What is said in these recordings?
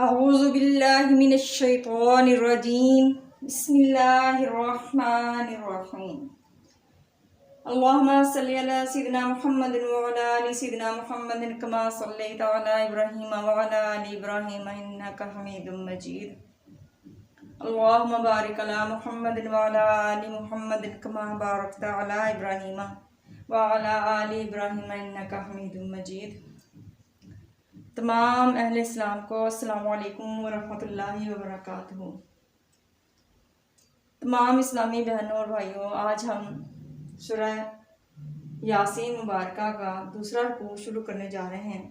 اعوذ باللہ من الشیطان الرجیم بسم اللہ الرحمن الرحیم اللہم صلی علی سیدنا محمد وعلی آل سیدنا محمد کما صلیت علی ابراہیم وعلی آل ابراہیم انک حمید مجید اللہم بارک علی محمد وعلی آل محمد کما بارکت علی ابراہیم وعلی آل ابراہیم انک حمید مجید۔ تمام اہل اسلام کو السلام علیکم ورحمۃ اللہ وبرکاتہ۔ تمام اسلامی بہنوں اور بھائیوں، آج ہم سورہ یاسین مبارکہ کا دوسرا رکوع شروع کرنے جا رہے ہیں۔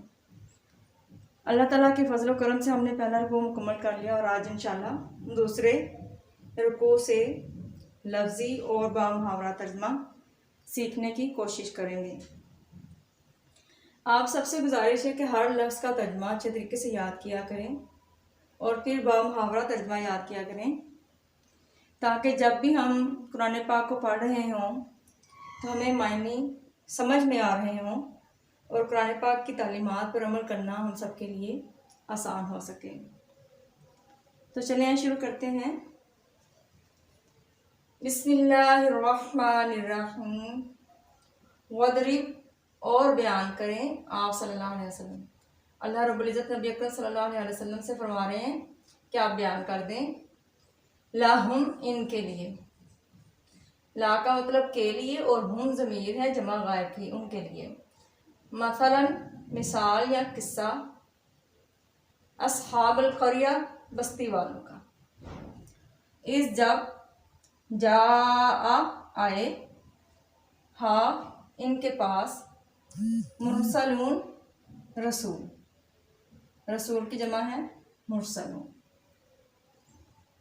اللہ تعالیٰ کے فضل و کرم سے ہم نے پہلا رکوع مکمل کر لیا اور آج انشاءاللہ دوسرے رکوع سے لفظی اور بامحاورہ ترجمہ سیکھنے کی کوشش کریں گے۔ آپ سب سے گزارش ہے کہ ہر لفظ کا ترجمہ اچھے طریقے سے یاد کیا کریں اور پھر بامحاورہ ترجمہ یاد کیا کریں، تاکہ جب بھی ہم قرآن پاک کو پڑھ رہے ہوں تو ہمیں معنی سمجھ میں آ رہے ہوں اور قرآن پاک کی تعلیمات پر عمل کرنا ہم سب کے لیے آسان ہو سکے۔ تو چلیں شروع کرتے ہیں۔ بسم اللہ الرحمن الرحیم۔ وَاضْرِبْ اور بیان کریں آپ صلی اللہ علیہ وسلم۔ اللہ رب العزت نبی اکرم صلی اللہ علیہ وسلم سے فرما رہے ہیں کہ آپ بیان کر دیں لہم ان کے لیے۔ لا کا مطلب کے لیے اور ہم ضمیر ہے جمع غائب کی، ان کے لیے۔ مثلا مثال یا قصہ، اصحاب القریہ بستی والوں کا۔ اس جب جاء آئے، ہاں ان کے پاس، مرسلون رسول، رسول کی جمع ہے مرسلون۔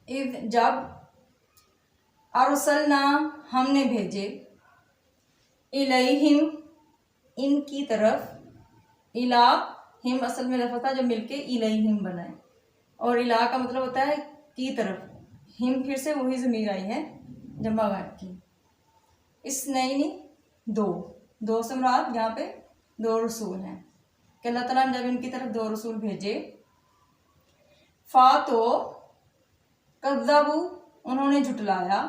اذ جب، ارسلنا ہم نے بھیجے، الیہم ان کی طرف، الہم اصل میں لفظ تھا جو مل کے الیہم بنا ہے، اور الہ کا مطلب ہوتا ہے کی طرف، ہم پھر سے وہی ضمیر آئی ہے جمع غائب کی۔ اثنین دو سے مراد یہاں پہ دو رسول ہیں کہ اللہ تعالیٰ نے جب ان کی طرف دو رسول بھیجے، فاتو کذبوا انہوں نے جھٹلایا،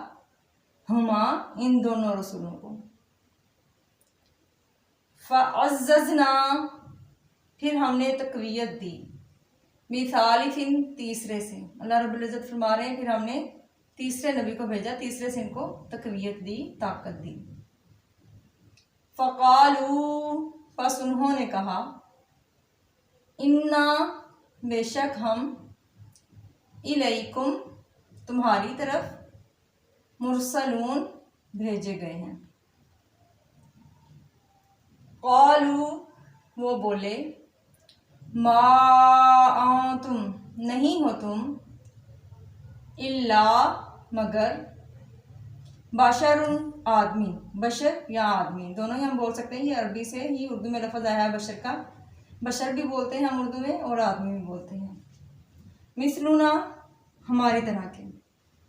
ہما ان دونوں رسولوں کو، فعززنا پھر ہم نے تقویت دی، بثالث تیسرے سے۔ اللہ رب العزت فرما رہے ہیں پھر ہم نے تیسرے نبی کو بھیجا، تیسرے سے ان کو تقویت دی، طاقت دی۔ فقالوا پس انہوں نے کہا، انا بے شک ہم، الیکم تمہاری طرف، مرسلون بھیجے گئے ہیں۔ قالوا وہ بولے، ما انتم نہیں ہو تم، الا مگر، بشر آدمی، بشر یا آدمی دونوں ہی ہم بول سکتے ہیں، یہ عربی سے ہی اردو میں لفظ آیا ہے بشر کا، بشر بھی بولتے ہیں ہم اردو میں اور آدمی بھی بولتے ہیں۔ مثلنا ہماری طرح کے،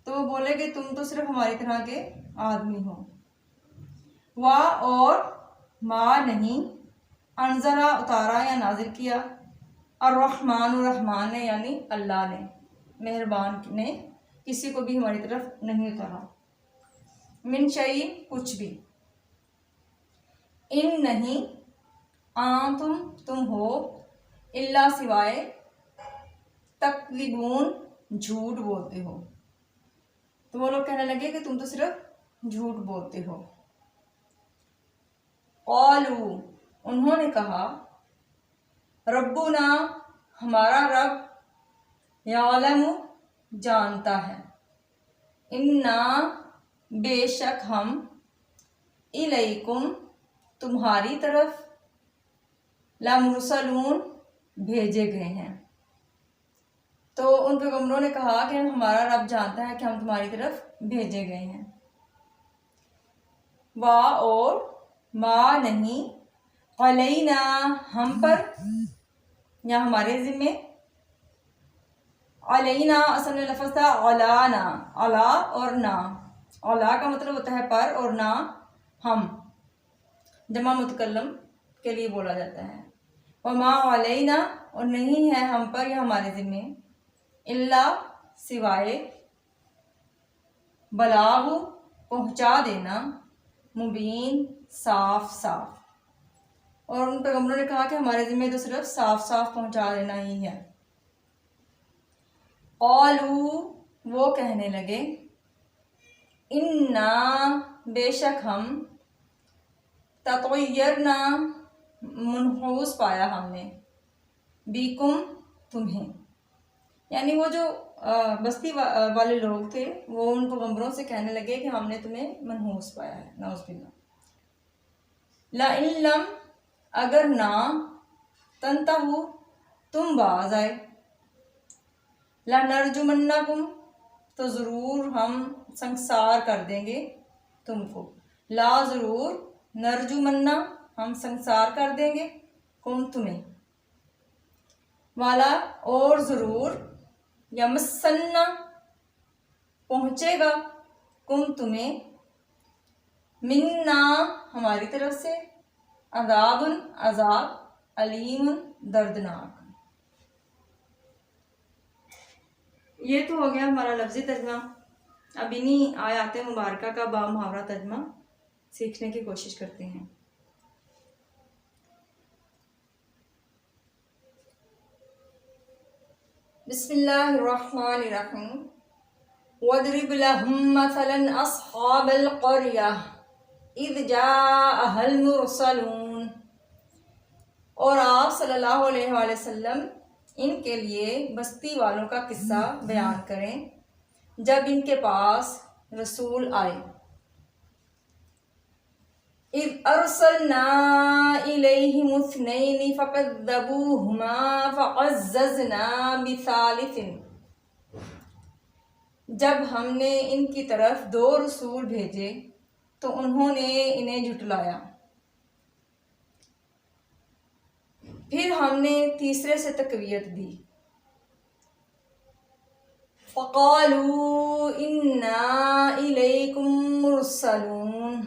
تو وہ بولے کہ تم تو صرف ہماری طرح کے آدمی ہو۔ وا اور ما نہیں، انزلہ اتارا یا نازل کیا، الرحمن الرحمن نے یعنی اللہ نے، مہربان نے کسی کو بھی ہماری طرف نہیں اتارا، من شیء کچھ بھی، ان نہیں، تم ہو، الا سوائے، تکذبون جھوٹ بولتے ہو۔ تو وہ لوگ کہنے لگے کہ تم تو صرف جھوٹ بولتے ہو۔ قالوا انہوں نے کہا، ربنا ہمارا رب، یعلم جانتا ہے، انا بے شک ہم، الیکم تمہاری طرف، لمرسلون بھیجے گئے ہیں۔ تو ان پیغمبروں نے کہا کہ ہمارا رب جانتا ہے کہ ہم تمہاری طرف بھیجے گئے ہیں۔ وا اور ما نہیں، علینا ہم پر یا ہمارے ذمے، علینا اصل میں لفظ تھا علانا، علا اور نا، علا کا مطلب ہوتا ہے پر اور نا ہم، جمع متکلم کے لیے بولا جاتا ہے۔ وما علینا اور نہیں ہے ہم پر یا ہمارے ذمے، الا سوائے، بلاغ پہنچا دینا، مبین صاف صاف۔ اور ان پیغمبروں نے کہا کہ ہمارے ذمہ تو صرف صاف صاف پہنچا دینا ہی ہے۔ قالوا وہ کہنے لگے، انا بے شک ہم، تطیرنا منحوس پایا ہم نے، بیکم تمہیں، یعنی وہ جو بستی والے لوگ تھے وہ ان پیغمبروں سے کہنے لگے کہ ہم نے تمہیں منحوس پایا ہے، نعوذ باللہ۔ لئن لم اگر نہ، تنتہو تم باز آئے، لنرجمنکم تو ضرور ہم سنسار کر دیں گے تم کو، لا ضرور، نرجمنا ہم سنسار کر دیں گے، کم تمہیں، والا اور ضرور، یمسنا پہنچے گا، کم تمہیں، منا ہماری طرف سے، عذاب عذاب، علیم دردناک۔ یہ تو ہو گیا ہمارا لفظی ترجمہ۔ اب انہی آیات مبارکہ کا با محاورہ ترجمہ سیکھنے کی کوشش کرتے ہیں۔ بسم اللہ الرحمن الرحیم۔ وَاضْرِبْ لَهُم مَّثَلًا أَصْحَابَ الْقَرْيَةِ إِذْ جَاءَهَا الْمُرْسَلُونَ، اور آپ صلی اللہ علیہ وآلہ وسلم ان کے لیے بستی والوں کا قصہ بیان کریں جب ان کے پاس رسول آئے۔ اِذْ أَرْسَلْنَا إِلَيْهِمُ اثْنَيْنِ فَكَذَّبُوهُمَا فَعَزَّزْنَا بِثَالِثٍ، جب ہم نے ان کی طرف 2 رسول بھیجے تو انہوں نے انہیں جھٹلایا، پھر ہم نے تیسرے سے تقویت دی۔ فَقَالُوا إِنَّا إِلَيْكُمْ مُرْسَلُونَ،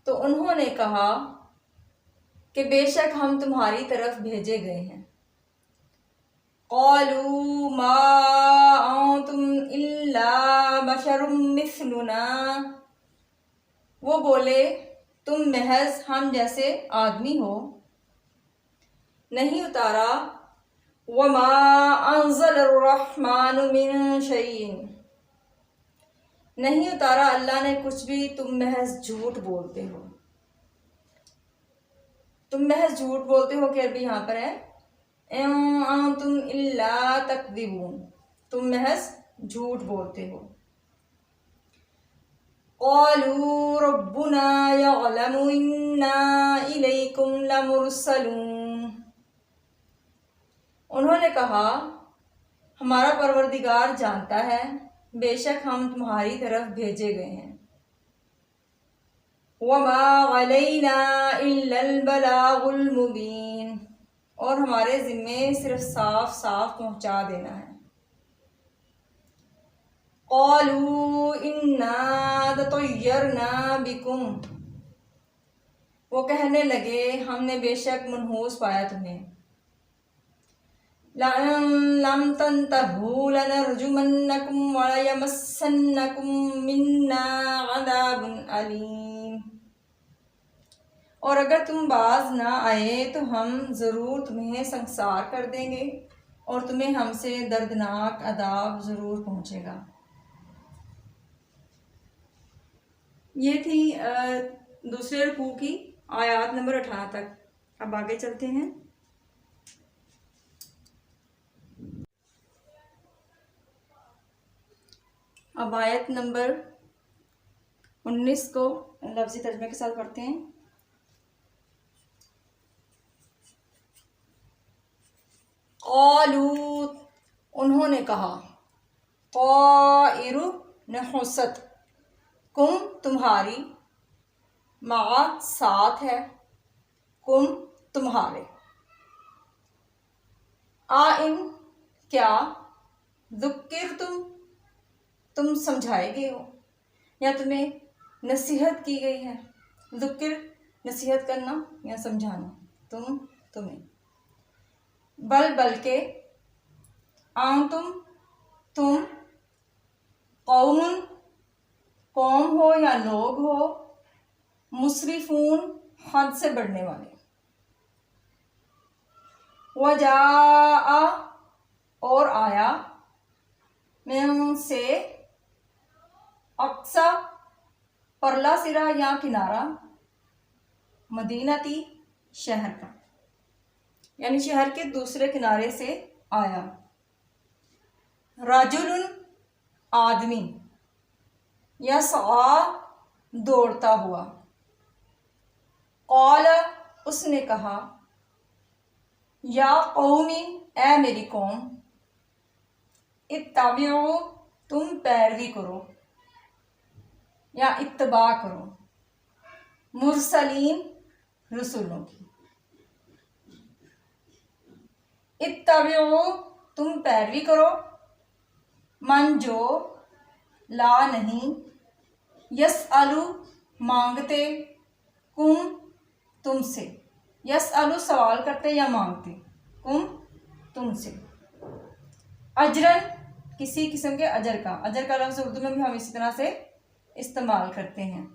تو انہوں نے کہا کہ بے شک ہم تمہاری طرف بھیجے گئے ہیں۔ قَالُوا مَا أَنْتُمْ إِلَّا بَشَرٌ مِثْلُنَا، وہ بولے تم محض ہم جیسے آدمی ہو، نہیں اتارا وَمَا أَنزَلَ الرَّحْمَنُ مِن شَيْءٍ، نہیں اتارا اللہ نے کچھ بھی، تم محض جھوٹ بولتے ہو، تم محض جھوٹ بولتے ہو کہ ابھی یہاں پر ہے اِن أَنْتُمْ إِلَّا تَكْذِبُونَ، تم محض جھوٹ بولتے ہو۔ قَالُوا رَبُّنَا يَعْلَمُ إِنَّا إِلَيْكُمْ لَمُرْسَلُونَ، انہوں نے کہا ہمارا پروردگار جانتا ہے، بے شک ہم تمہاری طرف بھیجے گئے ہیں۔ وَمَا عَلَيْنَا إِلَّا الْبَلَاغُ الْمُبِينُ، اور ہمارے ذمے صرف صاف صاف پہنچا دینا ہے۔ قَالُوا إِنَّا تَطَيَّرْنَا بِكُمْ، وہ کہنے لگے ہم نے بے شک منحوس پایا تمہیں۔ لَئِن لَّمْ تَنْتَهُوا لَنَرْجُمَنَّكُمْ وَلَيَمَسَّنَّكُم مِّنَّا عَذَابٌ أَلِيمٌ، اور اگر تم باز نہ آئے تو ہم ضرور تمہیں سنسار کر دیں گے اور تمہیں ہم سے دردناک عذاب ضرور پہنچے گا۔ یہ تھی دوسرے رکوع کی آیات نمبر 18 تک۔ اب آگے چلتے ہیں۔ اب آیت نمبر 19 کو لفظی ترجمے کے ساتھ پڑھتے ہیں۔ قالوا انہوں نے کہا، طائر نحوست، کم تمہاری، مع ساتھ ہے، کم تمہارے، آئن کیا، ذکر تم سمجھائے گئے ہو یا تمہیں نصیحت کی گئی ہے۔ ذکر نصیحت کرنا یا سمجھانا، تمہیں، بلکہ انتم تم، قوم قوم ہو یا لوگ ہو، مسرفون حد سے بڑھنے والے، وجاء اور آیا، من سے اقصی پرلا سرا یا کنارہ، مدینتی شہر کا، یعنی شہر کے دوسرے کنارے سے آیا، رجل آدمی، یسعی دوڑتا ہوا، قال اس نے کہا، یا قومی اے میری قوم، اتبعوا تم پیروی کرو یا اتباع کرو، مرسلین رسولوں کی، اتبعوا تم پیروی کرو، من جو لا نہیں، یسألو مانگتے، کم تم سے، یسألو سوال کرتے یا مانگتے، کم تم سے، اجرن کسی قسم کے اجر کا لفظ اردو میں بھی ہم اسی طرح سے استعمال کرتے ہیں،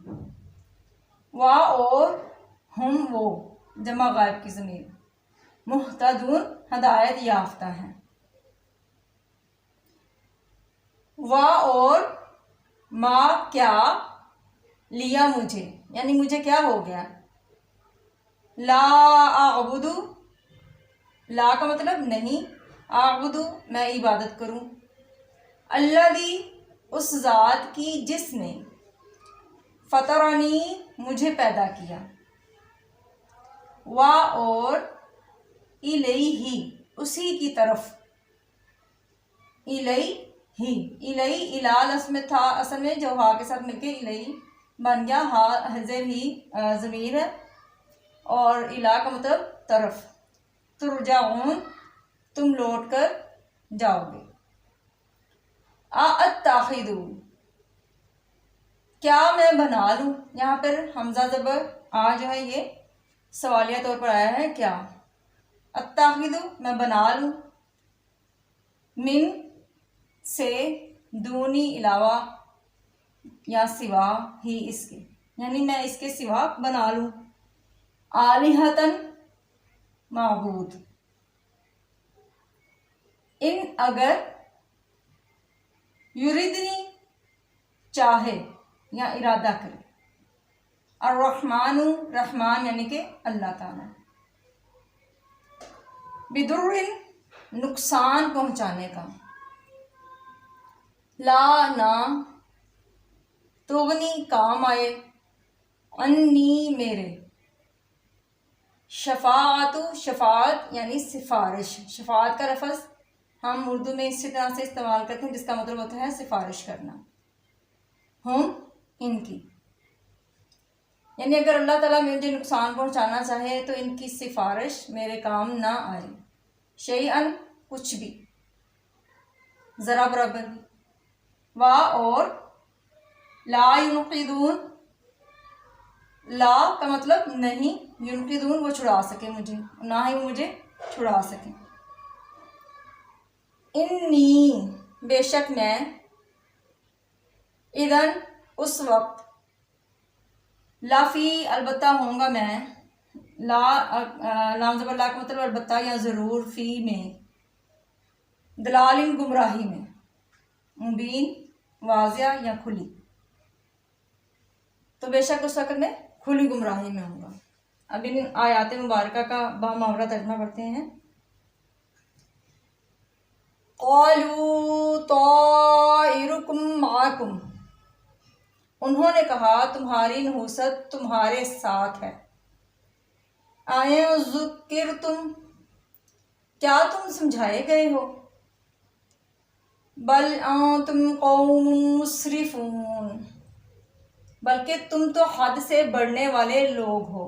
وا اور ہم وہ جمع غائب کی ضمیر، مہتدون ہدایت یافتہ ہیں، وا اور ما کیا، لیا مجھے یعنی مجھے کیا ہو گیا، لا اعبد، لا کا مطلب نہیں، اعبد میں عبادت کروں، الذی اس ذات کی جس نے، فطرنی مجھے پیدا کیا، وا اور الیہ اسی کی طرف، الیہ الال اس میں تھا، اصل میں جو ہا کے ساتھ مل کے الیہ بن گیا، ہا حذف ہی ضمیر ہے، اور الا کا مطلب طرف، ترجعون تم لوٹ کر جاؤ گے، اتخذ کیا میں بنا لوں، یہاں پر حمزہ زبر جو ہے یہ سوالیہ طور پر آیا ہے، کیا، اتخذ میں بنا لوں، من سے، دونی علاوہ، یا سوا ہی اس کے، یعنی میں اس کے سوا بنا لوں، آلہتن معبود، ان اگر، یریدنی چاہے یا ارادہ کرے، الرحمن رحمان یعنی کہ اللہ تعالی، بدر نقصان پہنچانے کا، لا نہ، تغنی کام آئے، انی میرے، شفاعت شفاعت یعنی سفارش، شفاعت کا لفظ ہم اردو میں اسی طرح سے استعمال کرتے ہیں جس کا مطلب ہوتا ہے سفارش کرنا، ہم ان کی، یعنی اگر اللہ تعالیٰ مجھے نقصان پہنچانا چاہے تو ان کی سفارش میرے کام نہ آئے، شیئن کچھ بھی، ذرا برابر، وا اور لا ینقذون، لا کا مطلب نہیں، ینقذون وہ چھڑا سکے مجھے، نہ ہی مجھے چھڑا سکے، انی بے شک میں، اذن اس وقت، لافی البتہ ہوں گا میں، لام زبر لا کا مطلب البتہ یا ضرور، فی میں، دلال گمراہی میں، مبین واضح یا کھلی، تو بے شک اس وقت میں کھلی گمراہی میں ہوں گا۔ اب ان آیات مبارکہ کا بامحاورہ ترجمہ پڑھتے ہیں۔ قالوا طائرکم معکم، انہوں نے کہا تمہاری نحوست تمہارے ساتھ ہے، ذکرتم کیا تم سمجھائے گئے ہو، بل انتم قوم مسرفون بلکہ تم تو حد سے بڑھنے والے لوگ ہو،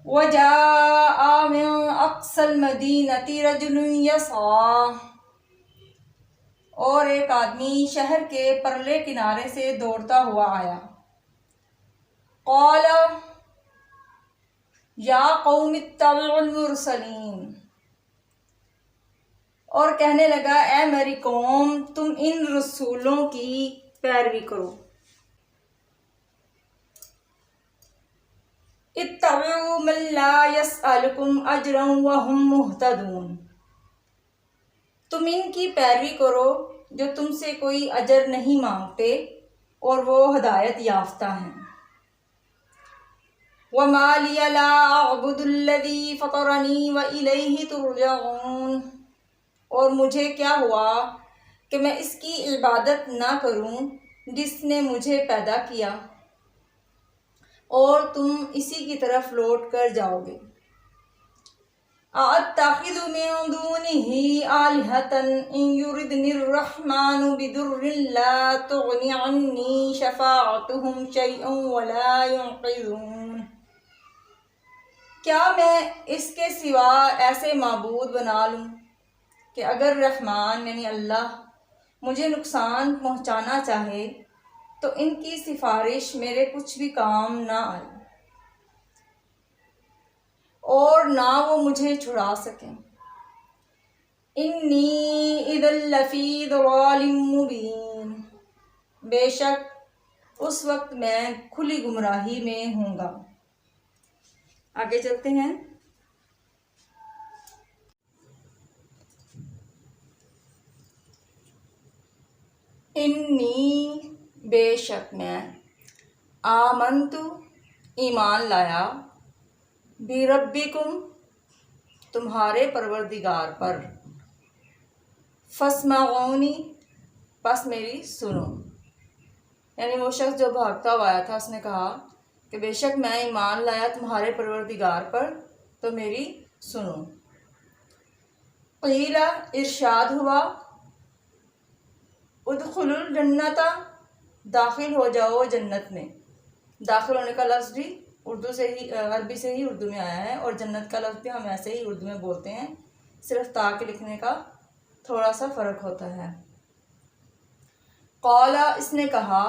وجاء من اقصى المدینة رجل یسعی، اور ایک آدمی شہر کے پرلے کنارے سے دوڑتا ہوا آیا، قال یا قوم اتبعوا المرسلین، اور کہنے لگا اے میری قوم تم ان رسولوں کی پیروی کرو. اتبعوا من لا يسألكم اجرا وهم مهتدون. تم ان کی پیروی کرو جو تم سے کوئی اجر نہیں مانگتے اور وہ ہدایت یافتہ ہیں. وما لي لا اعبد الذي فطرني وإليه ترجعون. اور مجھے کیا ہوا کہ میں اس کی عبادت نہ کروں جس نے مجھے پیدا کیا اور تم اسی کی طرف لوٹ کر جاؤ گے. أَأَتَّخِذُ مِن دُونِهِ آلِهَةً إِن يُرِدْنِ الرَّحْمَنُ بِضُرٍّ لَّا تُغْنِ عَنِّي شَفَاعَتُهُمْ شَيْئًا وَلَا يُنقِذُونِ. کیا میں اس کے سوا ایسے معبود بنا لوں کہ اگر رحمان یعنی اللہ مجھے نقصان پہنچانا چاہے تو ان کی سفارش میرے کچھ بھی کام نہ آئے اور نہ وہ مجھے چھڑا سکیں. انی اذا لفی ضلال مبین. بے شک اس وقت میں کھلی گمراہی میں ہوں گا. آگے چلتے ہیں. انی بے شک میں آمنتو ایمان لایا بربکم تمہارے پروردگار پر فاسمعونی پس میری سنو. یعنی وہ شخص جو بھاگتا ہوا آیا تھا اس نے کہا کہ بے شک میں ایمان لایا تمہارے پروردگار پر تو میری سنو. قیل ارشاد ہوا ادخلوا الجنت داخل ہو جاؤ جنت میں. داخل ہونے کا لفظ بھی اردو سے ہی عربی سے ہی اردو میں آیا ہے اور جنت کا لفظ بھی ہم ایسے ہی اردو میں بولتے ہیں, صرف تا کے لکھنے کا تھوڑا سا فرق ہوتا ہے. قال اس نے کہا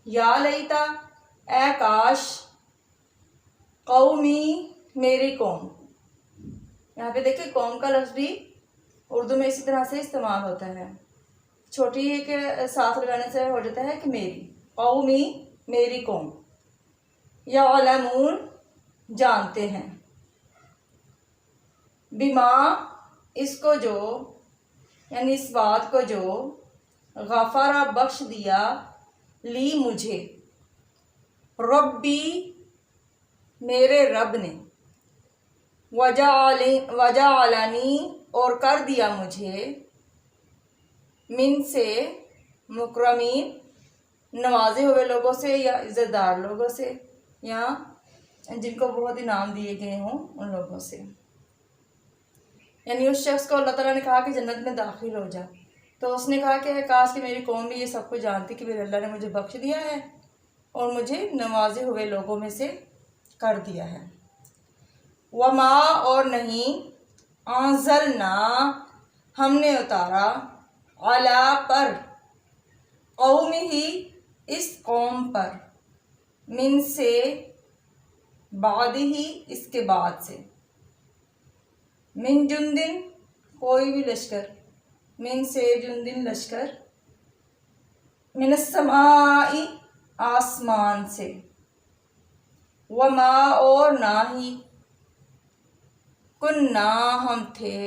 یا لیتا اے کاش قومی میری قوم. یہاں پہ دیکھیں قوم کا لفظ بھی اردو میں اسی طرح سے استعمال ہوتا ہے. چھوٹی ہے کہ ساتھ لگانے سے ہو جاتا ہے کہ میری قومی میری قوم. یعلمون جانتے ہیں. بما اس کو جو یعنی اس بات کو جو غفرہ بخش دیا لی مجھے ربی میرے رب نے وجعلنی اور کر دیا مجھے من سے مکرمین نوازے ہوئے لوگوں سے یا عزت دار لوگوں سے یا جن کو بہت انعام دیے گئے ہوں ان لوگوں سے. یعنی اس شخص کو اللہ تعالیٰ نے کہا کہ جنت میں داخل ہو جا تو اس نے کہا کہ کاش کہ میری قوم بھی یہ سب کچھ جانتی کہ میرے اللہ نے مجھے بخش دیا ہے اور مجھے نوازے ہوئے لوگوں میں سے کر دیا ہے. وما اور نہیں انزلنا ہم نے اتارا علی پر قوم ہی اس قوم پر من سے بعد ہی اس کے بعد سے من جندن کوئی بھی لشکر من سے جندن لشکر من السماء آسمان سے وما اور نہ ہی کننا ہم تھے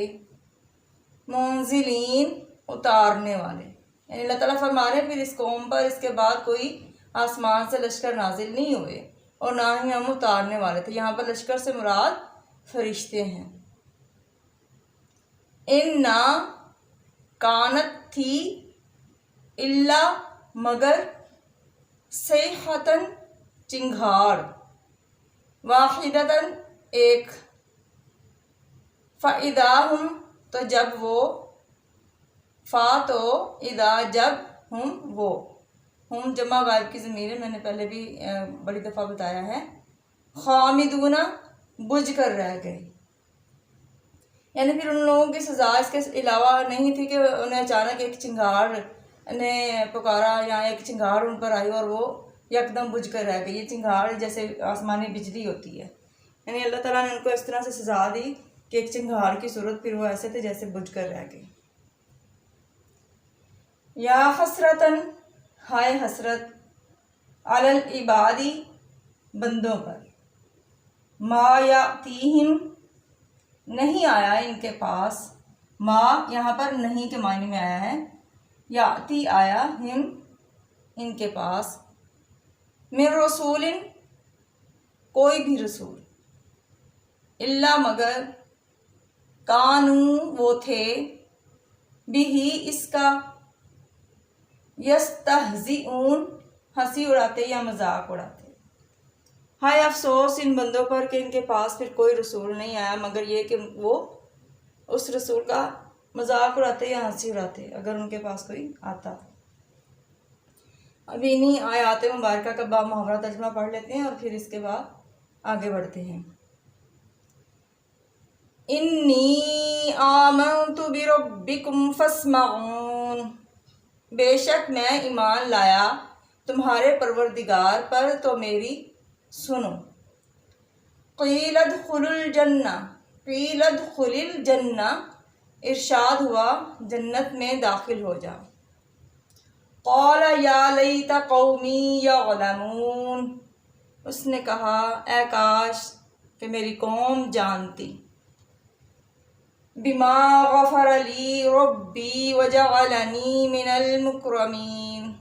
منزلین اتارنے والے. یعنی اللہ تعالیٰ فرما رہے پھر اس قوم پر اس کے بعد کوئی آسمان سے لشکر نازل نہیں ہوئے اور نہ ہی ہم اتارنے والے تھے. یہاں پر لشکر سے مراد فرشتے ہیں. اِنَّا کانت تھی اللہ مگر صیحتاً چنگھاڑ واحدتاً ایک فَإِذَا ہم تو جب وہ فا تو اذا جب ہم وہ ہم جمع غائب کی ضمیر ہے, میں نے پہلے بھی بڑی دفعہ بتایا ہے. خامدون بجھ کر رہ گئے. یعنی پھر ان لوگوں کی سزا اس کے علاوہ نہیں تھی کہ انہیں اچانک ایک چنگاڑ نے پکارا یا ایک چنگاڑ ان پر آئی اور وہ یکدم بجھ کر رہ گئی. یہ چنگاڑ جیسے آسمانی بجلی ہوتی ہے, یعنی اللہ تعالیٰ نے ان کو اس طرح سے سزا دی کہ ایک چنگاڑ کی صورت پھر وہ ایسے تھے جیسے بجھ کر رہ گئی. یا حسرتن ہائے حسرت علی العبادی بندوں پر، ما یاتیہم نہیں آیا ان کے پاس، ما یہاں پر نہیں کے معنی میں آیا ہے، یاتی آیا ہم ان کے پاس، من رسول کوئی بھی رسول، الا مگر، کانو وہ تھے، بھی اس کا، یستہزئون ہنسی اڑاتے یا مذاق اڑاتے۔ ہائے افسوس ان بندوں پر کہ ان کے پاس پھر کوئی رسول نہیں آیا مگر یہ کہ وہ اس رسول کا مذاق اڑاتے یا ہنسی اڑاتے اگر ان کے پاس کوئی آتا۔ اب انہی آیات مبارکہ کا با محاورہ ترجمہ پڑھ لیتے ہیں اور پھر اس کے بعد آگے بڑھتے ہیں۔ انی آمنت بربکم فاسمعون، بے شک میں ایمان لایا تمہارے پروردگار پر تو میری سنو۔ قیل ادخلوا الجنہ، قیل ادخل الجنہ ارشاد ہوا جنت میں داخل ہو جا۔ قال یا لیت قومی یعلمون، اس نے کہا اے کاش کہ میری قوم جانتی، بما غفر لی ربی وجعلنی من المکرمین،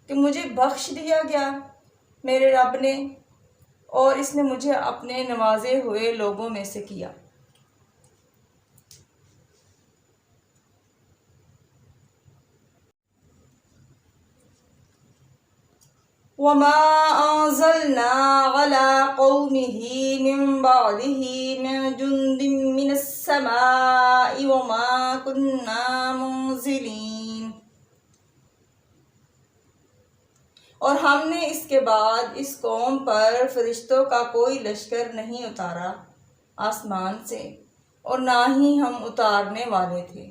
کہ مجھے بخش دیا گیا میرے رب نے اور اس نے مجھے اپنے نوازے ہوئے لوگوں میں سے کیا۔ وما انزلنا على قومه من بعده من جند من السماء وما كنا منزلين، اور ہم نے اس کے بعد اس قوم پر فرشتوں کا کوئی لشکر نہیں اتارا آسمان سے اور نہ ہی ہم اتارنے والے تھے۔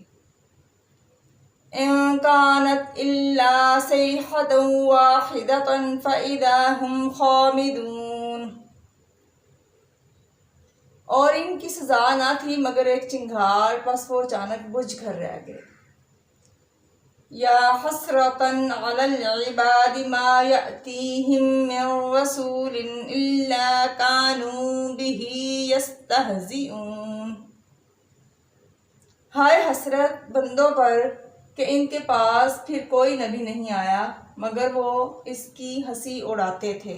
ان كانت الا صيحة واحدة فاذا هم خامدون، اور ان کی سزا نہ تھی مگر ایک چنگھار، پس وہ اچانک بجھ کر رہ گئے۔ یا حسرة على العباد ما يأتيهم من رسول الا كانوا به يستهزئون، ہائے حسرت بندوں پر کہ ان کے پاس پھر کوئی نبی نہیں آیا مگر وہ اس کی ہنسی اڑاتے تھے۔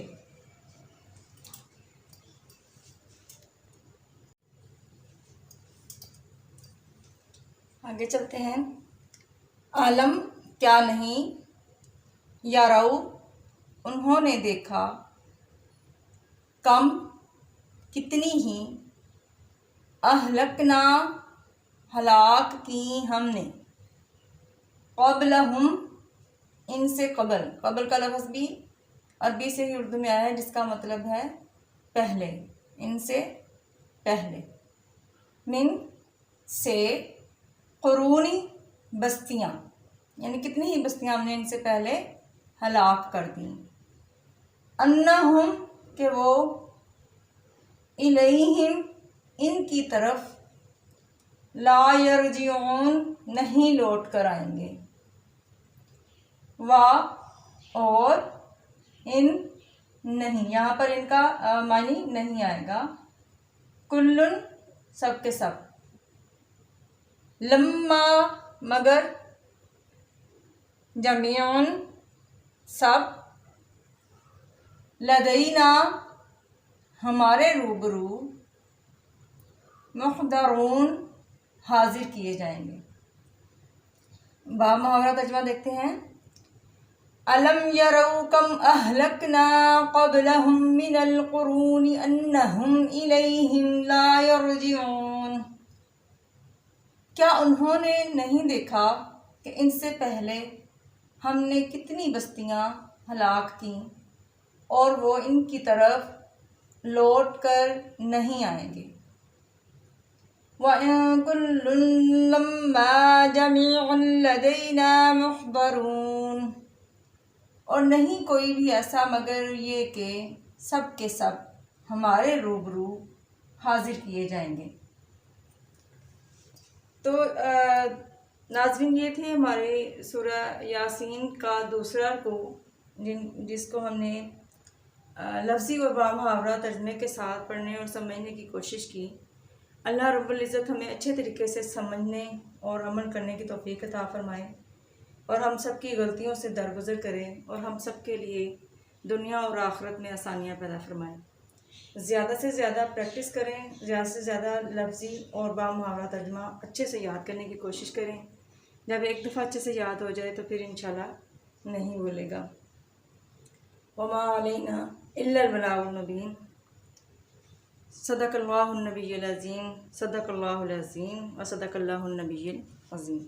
آگے چلتے ہیں۔ عالم کیا نہیں، یارو انہوں نے دیکھا، کم کتنی ہی، اہلکنا ہلاک کی ہم نے، قبلہم ان سے قبل، قبل کا لفظ بھی عربی سے ہی اردو میں آیا ہے جس کا مطلب ہے پہلے، ان سے پہلے، من سے، قرونی بستیاں، یعنی کتنی ہی بستیاں ہم نے ان سے پہلے ہلاک کر دیں، انہم کہ وہ، الیہم ان کی طرف، لا یرجعون نہیں لوٹ کر آئیں گے، وا اور ان نہیں، یہاں پر ان کا معنی نہیں آئے گا، کلن سب کے سب، لما مگر، جمیعن سب، لدینا ہمارے روبرو، محضرون حاضر کیے جائیں گے۔ با محاورہ ترجمہ دیکھتے ہیں۔ الم یروا کم اہلکنا قبلہم من القرون انہم الیہم لا یرجعون، کیا انہوں نے نہیں دیکھا کہ ان سے پہلے ہم نے کتنی بستیاں ہلاک کیں اور وہ ان کی طرف لوٹ کر نہیں آئیں گے۔ وَإِن كُلٌّ لَمَّا جَمِيعٌ لَدَيْنَا مُحْضَرُونَ، اور نہیں کوئی بھی ایسا مگر یہ کہ سب کے سب ہمارے روبرو حاضر کیے جائیں گے۔ تو ناظرین یہ تھے ہمارے سورہ یاسین کا دوسرا رکوع جس کو ہم نے لفظی اور بامحاورہ ترجمے کے ساتھ پڑھنے اور سمجھنے کی کوشش کی۔ اللہ رب العزت ہمیں اچھے طریقے سے سمجھنے اور عمل کرنے کی توفیق عطا فرمائے، اور ہم سب کی غلطیوں سے درگزر کریں، اور ہم سب کے لیے دنیا اور آخرت میں آسانیاں پیدا فرمائیں۔ زیادہ سے زیادہ پریکٹس کریں، زیادہ سے زیادہ لفظی اور بامحاورہ ترجمہ اچھے سے یاد کرنے کی کوشش کریں۔ جب ایک دفعہ اچھے سے یاد ہو جائے تو پھر انشاءاللہ نہیں بھولے گا۔ وما علینا الا البلاغ المبین۔ صدق اللہ النبی العظیم، صدق اللہ العظیم، و صدق اللہ النبی العظیم۔